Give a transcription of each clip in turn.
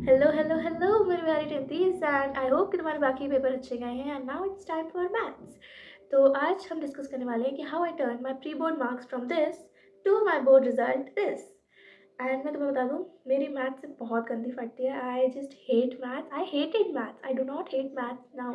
Hello hello hello मेरे प्यारे टेंथीज and I hope कि तुम्हारे बाकी पेपर अच्छे गए हैं and now it's time for maths. तो आज हम डिस्कस करने वाले हैं कि how I turn my pre board marks from this to my board result this. And मैं तुम्हें बता दूँ, मेरी मैथ से बहुत गंदी फटती है। I just hate math, I hated math, I do not hate math now.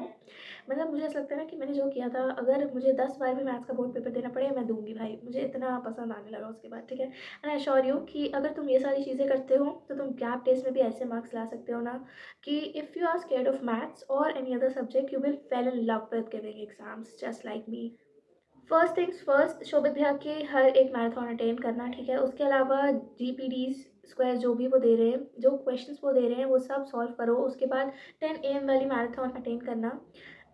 मतलब मुझे ऐसा लगता है ना कि मैंने जो किया था, अगर मुझे 10 बार भी मैथ्स का बोर्ड पेपर देना पड़े मैं दूंगी भाई। मुझे इतना पसंद आने लगा उसके बाद, ठीक है। एंड आई श्योर यू कि अगर तुम ये सारी चीज़ें करते हो तो तुम गैप टेस्ट में भी ऐसे मार्क्स ला सकते हो ना कि if you are scared of maths और any other subject you will fail in love with giving exams just like me. First things first, Shobhit भैया के हर एक मैराथन अटेंड करना, ठीक है। उसके अलावा GPD स्क्वायर जो भी वो दे रहे हैं, जो क्वेश्चंस वो दे रहे हैं वो सब सॉल्व करो। उसके बाद 10 AM वाली मैराथन अटेंड करना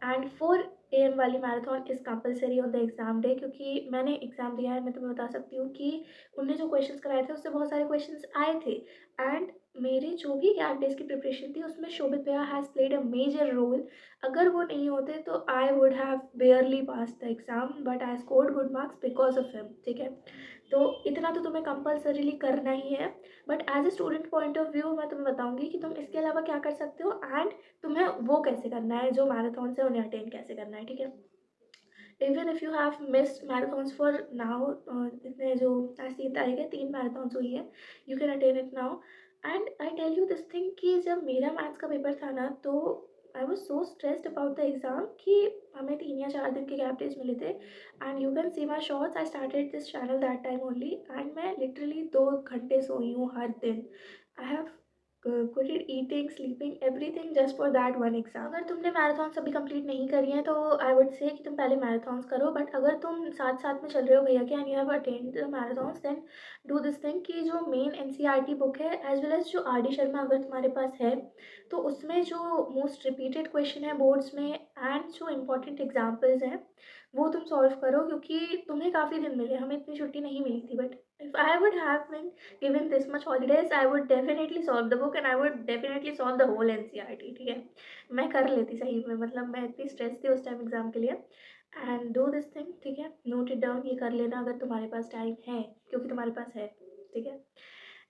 एंड 4 AM वाली marathon is compulsory on the exam day. क्योंकि मैंने एग्ज़ाम दिया है, मैं तुम्हें बता सकती हूँ कि उनने जो क्वेश्चंस कराए थे उससे बहुत सारे क्वेश्चंस आए थे। एंड मेरी जो भी गैप डेज की प्रिपरेशन थी उसमें शोभित भैया has played a major role. अगर वो नहीं होते तो I would have barely pass the exam, but I scored good marks because of him, ठीक है। तो इतना तो तुम्हें कंपल्सरीली करना ही है। But as a student point of view मैं तुम्हें बताऊंगी कि तुम इसके अलावा क्या कर सकते हो एंड तुम्हें वो कैसे करना है, जो मैराथन से उन्हें अटेंड कैसे करना है, ठीक है। Even if you have missed marathons for now, इतने जो आज 3 तारीख है, 3 मैराथन्स हुई है, you can attend it now. And I tell you this thing कि जब मेरा मैथ्स का पेपर था ना, तो I was so stressed about the exam कि हमें 3 या 4 दिन के गैप डेज मिले थे। And you can see my shorts, I started this channel that time only and मैं लिटरली 2 घंटे सोई हूँ हर दिन। I have quitted eating, sleeping, everything just for that one exam. अगर तुमने मैराथन अभी कंप्लीट नहीं करी है तो आई वुड से कि तुम पहले मैराथन्स करो। बट अगर तुम साथ साथ में चल रहे हो भैया के and you have attended the marathons, then do this thing कि जो मेन NCERT बुक है एज वेल एज जो RD शर्मा अगर तुम्हारे पास है, तो उसमें जो मोस्ट रिपीटेड क्वेश्चन है बोर्ड्स में एंड जो इंपॉर्टेंट एग्जाम्पल्स हैं वो तुम सॉल्व करो। क्योंकि तुम्हें काफ़ी दिन मिले, हमें इतनी छुट्टी नहीं मिली थी। But if I would have been given this much holidays, I would definitely solve the book and I would definitely solve the whole NCERT, ठीक है। मैं कर लेती सही में, मतलब मैं इतनी स्ट्रेस थी उस टाइम एग्ज़ाम के लिए। एंड डू दिस थिंग, ठीक है, नोट इट डाउन, ये कर लेना अगर तुम्हारे पास टाइम है, क्योंकि तुम्हारे पास है, ठीक है।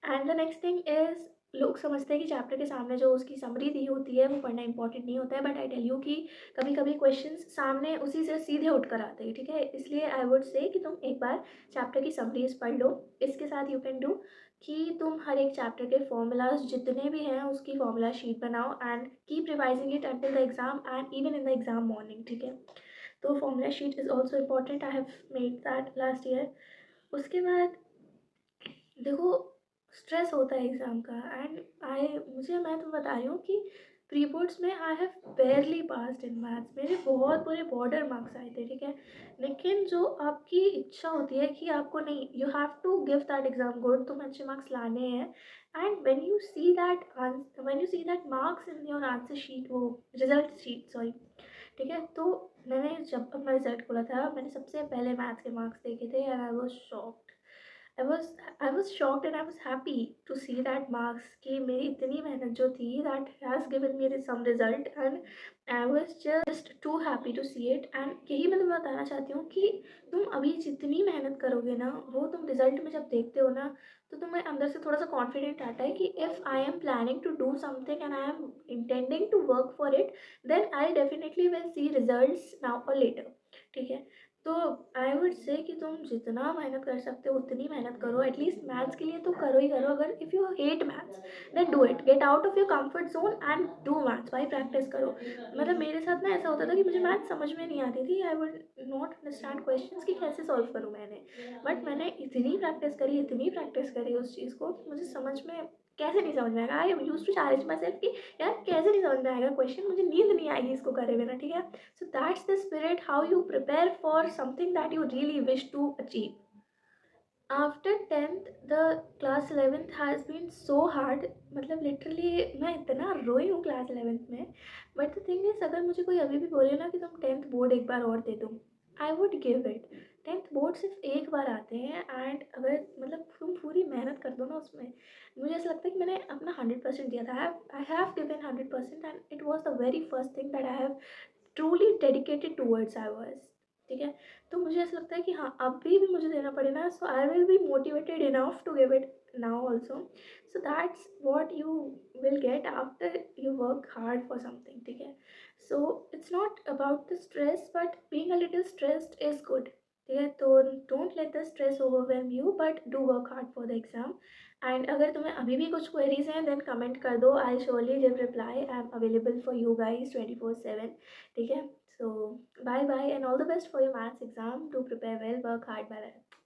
And the next thing is, लोग समझते हैं कि चैप्टर के सामने जो उसकी समरी दी होती है वो पढ़ना इंपॉर्टेंट नहीं होता है। बट आई टेल यू कि कभी कभी क्वेश्चंस सामने उसी से सीधे उठ कर आते हैं, ठीक है। इसलिए आई वुड से कि तुम एक बार चैप्टर की समरीज पढ़ लो। इसके साथ यू कैन डू कि तुम हर एक चैप्टर के फॉर्मूलाज जितने भी हैं उसकी फॉर्मूला शीट बनाओ and keep revising it until the exam and even in the exam morning, ठीक है। तो formula sheet is also important, I have made that last year. उसके बाद देखो, स्ट्रेस होता है एग्ज़ाम का एंड मैं तुम्हें बता रही हूँ कि प्री बोर्ड्स में I have बेयरली passed in maths. मेरे बहुत बुरे बॉर्डर मार्क्स आए थे, ठीक है। लेकिन जो आपकी इच्छा होती है कि आपको नहीं, you have to give that exam good, तुम्हें अच्छे मार्क्स लाने हैं। And when you see that marks in your answer sheet, वो रिजल्ट शीट सॉरी, ठीक है। तो मैंने जब अपना रिजल्ट खोला था, मैंने सबसे पहले मैथ्स के मार्क्स देखे थे and I was shocked. I was I was shocked and I was happy to see that marks कि मेरी इतनी मेहनत जो थी that has given me some result and I was just too happy to see it. And यही मैं तुम्हें बताना चाहती हूँ कि तुम अभी जितनी मेहनत करोगे ना, वो तुम रिजल्ट में जब देखते हो ना, तो तुम्हें अंदर से थोड़ा सा कॉन्फिडेंट आता है कि if I am planning to do something and I am intending to work for it, then I definitely will see results now और लेटर, ठीक है। तो आई वुड से कि तुम जितना मेहनत कर सकते हो उतनी मेहनत करो। एटलीस्ट मैथ्स के लिए तो करो ही करो। अगर if you hate maths then do it, get out of your comfort zone and do maths, भाई प्रैक्टिस करो। मतलब मेरे साथ ना ऐसा होता था कि मुझे मैथ्स समझ में नहीं आती थी, I would not understand questions कि कैसे सॉल्व करूँ मैंने। बट मैंने इतनी प्रैक्टिस करी उस चीज़ को कि मुझे समझ में कैसे नहीं समझ में आएगा। I use to challenge myself कि यार कैसे नहीं समझ में आएगा क्वेश्चन, मुझे नींद नहीं आएगी इसको करे बिना, ठीक है। So that's the spirit how you prepare for something that you really wish to achieve. After 10th the class 11th has been so hard. मतलब लिटरली मैं इतना रोई हूँ क्लास 11th में। बट द थिंग इज़, अगर मुझे कोई अभी भी बोले ना कि तुम 10th बोर्ड एक बार और दे दो, I would give it. 10th board सिर्फ एक बार आते हैं एंड अगर मतलब तुम पूरी मेहनत कर दो ना उसमें, मुझे ऐसा लगता है कि मैंने अपना 100% दिया था। I have given 100% and it was the very first thing that I have truly dedicated towards I was, ठीक है। तो मुझे ऐसा लगता है कि हाँ, अभी भी मुझे देना पड़े ना, so I will be motivated enough to give it now also. So that's what you will get after you work hard for something. ठीक है? So it's not about the stress, but being a little stressed is good. ठीक है? तो don't let the stress overwhelm you, but do work hard for the exam. And अगर तुम्हें अभी भी कुछ क्वेरीज हैं देन कमेंट कर दो, I surely give reply, I am available for you guys 24/7. ठीक है? So bye bye and all the best for your maths exam. Do prepare well, work hard. Bye bye.